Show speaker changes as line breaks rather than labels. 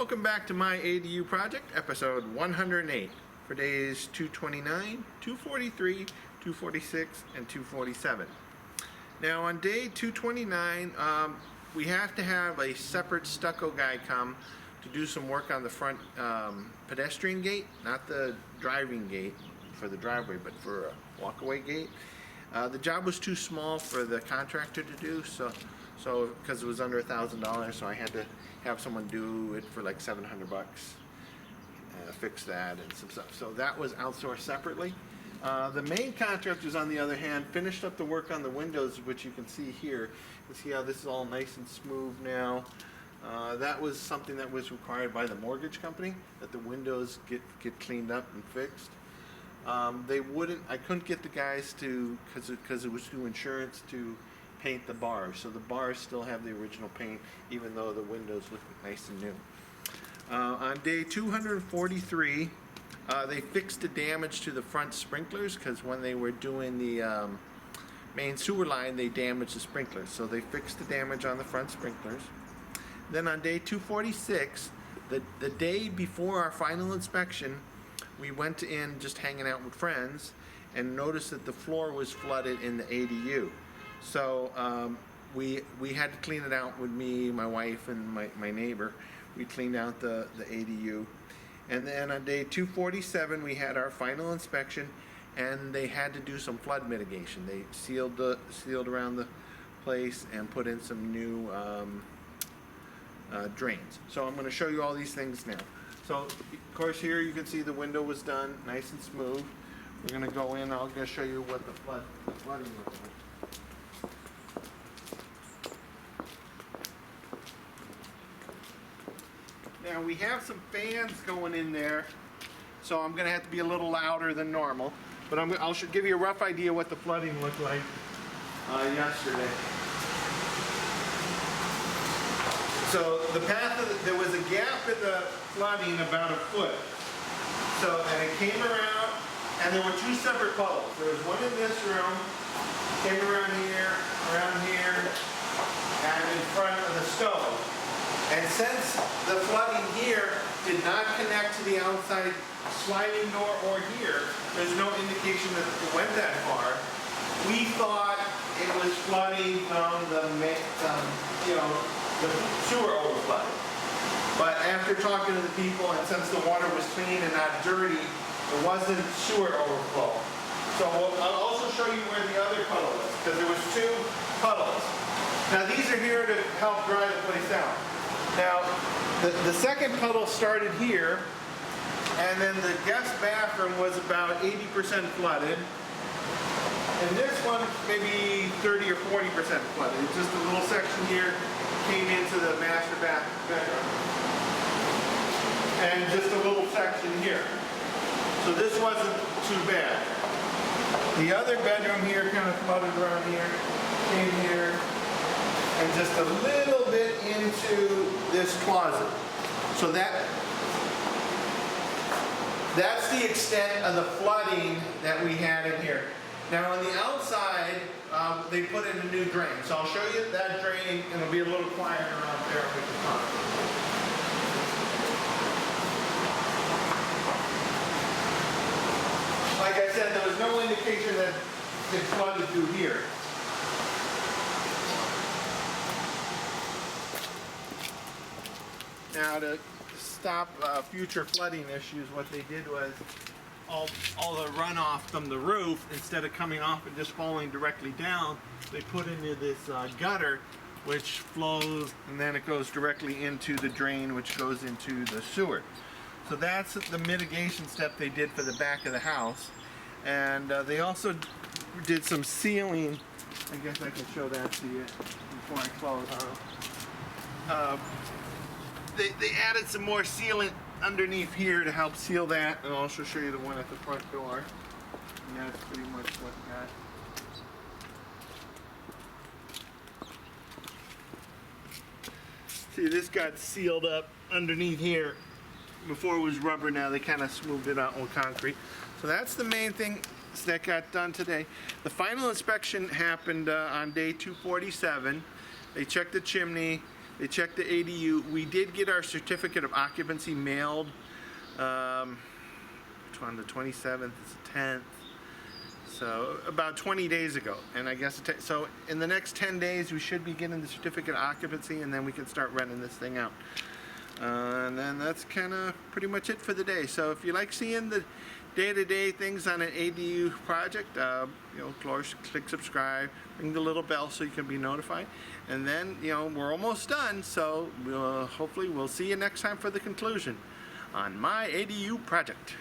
Welcome back to my ADU project, episode 108, for days 229, 243, 246, and 247. Now on day 229, we have to have a separate stucco guy come to do some work on the front pedestrian gate, not the driving gate for the driveway, but for a walkaway gate. The job was too small for the contractor to do, so because it was under $1,000, so I had to have someone do it for like $700, fix that and some stuff. So that was outsourced separately. The main contractors, on the other hand, finished up the work on the windows, which you can see here. You can see how this is all nice and smooth now. That was something that was required by the mortgage company, that the windows get cleaned up and fixed. I couldn't get the guys to, because it was through insurance, to paint the bars. So the bars still have the original paint, even though the windows look nice and new. On day 243, they fixed the damage to the front sprinklers, because when they were doing the main sewer line, they damaged the sprinklers. So they fixed the damage on the front sprinklers. Then on day 246, the day before our final inspection, we went in just hanging out with friends and noticed that the floor was flooded in the ADU. So we had to clean it out with me, my wife, and my neighbor. We cleaned out the ADU. And then on day 247, we had our final inspection, and they had to do some flood mitigation. They sealed around the place and put in some new drains. So I'm going to show you all these things now. So, of course, here you can see the window was done nice and smooth. We're going to go in. I'm going to show you what the flooding looks like. Now we have some fans going in there, so I'm going to have to be a little louder than normal. But I'll give you a rough idea what the flooding looked like yesterday. So the path, there was a gap in the flooding about a foot. So, and it came around, and there were two separate puddles. There was one in this room, came around here, and in front of the stove. And since the flooding here did not connect to the outside sliding door or here, there's no indication that it went that far. We thought it was flooding from the sewer overflow. But after talking to the people, and since the water was clean and not dirty, it wasn't sewer overflow. So I'll also show you where the other puddle is, because there was two puddles. Now these are here to help dry the place out. Now, the second puddle started here, and then the guest bathroom was about 80% flooded. And this one, maybe 30 or 40% flooded. It's just a little section here came into the master bedroom. And just a little section here. So this wasn't too bad. The other bedroom here kind of flooded around here, came here, and just a little bit into this closet. So that's the extent of the flooding that we had in here. Now on the outside, they put in a new drain. So I'll show you that drain, and it'll be a little quieter out there with the pump. Like I said, there was no indication that it flooded through here. Now to stop future flooding issues, what they did was all the runoff from the roof, instead of coming off and just falling directly down, they put into this gutter, which flows, and then it goes directly into the drain, which goes into the sewer. So that's the mitigation step they did for the back of the house. And they also did some sealing. I guess I can show that to you before I close on it. They added some more sealant underneath here to help seal that, and I'll also show you the one at the front door. And that's pretty much what got. See, this got sealed up underneath here. Before it was rubber, now they kind of smoothed it out with concrete. So that's the main thing that got done today. The final inspection happened on day 247. They checked the chimney. They checked the ADU. We did get our certificate of occupancy mailed. Which one? The 27th, it's the 10th. So about 20 days ago. And I guess, so in the next 10 days, we should be getting the certificate of occupancy, and then we can start renting this thing out. And then that's kind of pretty much it for the day. So if you like seeing the day-to-day things on an ADU project, of course, click subscribe, ring the little bell so you can be notified. And then, we're almost done, so hopefully we'll see you next time for the conclusion on my ADU project.